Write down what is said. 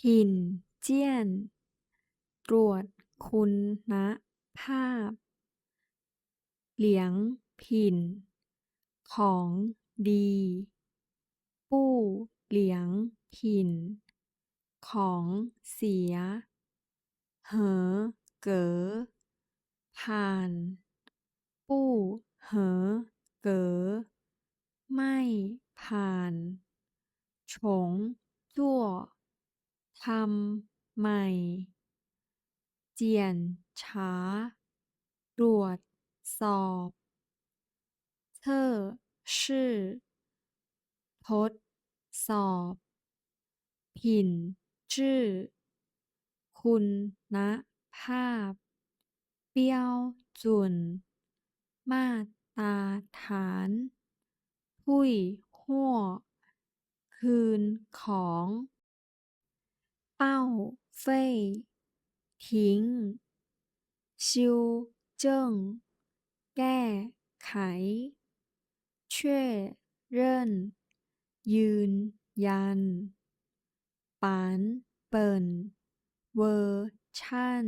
หินเจี้ยนตรวจคุณภาพเหลียงผินของดีปู้เหลียงผินของเสียเหอเก๋อผ่านปู้เหอเก๋อไม่ผ่านฉงจั่วทำใหม่เจียนช้าตรวจสอบเธอชื่อทดสอบผินจื้อคุณภาพเปี้ยวจุนมาตรฐานพุ้ยหั่วคืนของเป้าเฟ่ยทิ้งชิวเจิ้งแก้ไขช่วยเริ่นยืนยันปานเปิ่นเวอร์ชั่น